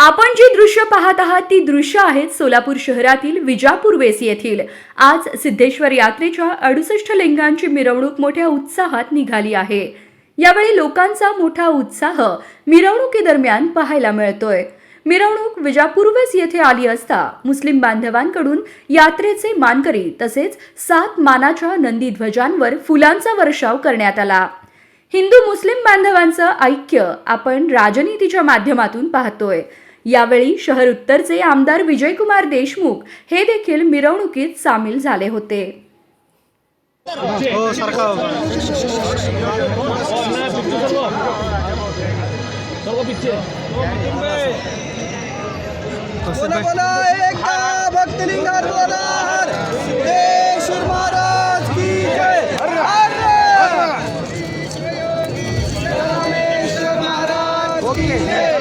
आपण जी दृश्य पाहत आहात ती दृश्य आहेत सोलापूर शहरातील विजापूर वेस येथील। आज सिद्धेश्वर यात्रेच्या 68 लिंगांची मिरवणूक मोठ्या उत्साहात निघाली आहे। यावेळी लोकांचा मोठा उत्साह मिरवणुकीदरम्यान पाहायला मिळतोय। मिरवणूक विजापूर वेस येथे आली असता मुस्लिम बांधवांकडून यात्रेचे मानकरी तसेच 7 मानाच्या नंदी ध्वजांवर फुलांचा वर्षाव करण्यात आला। हिंदू मुस्लिम बांधवांचं ऐक्य आपण राजनीतीच्या माध्यमातून पाहतोय। यावेळी शहर उत्तरचे आमदार विजयकुमार देशमुख हे देखील मिरवणुकीत सामील झाले होते। Okay.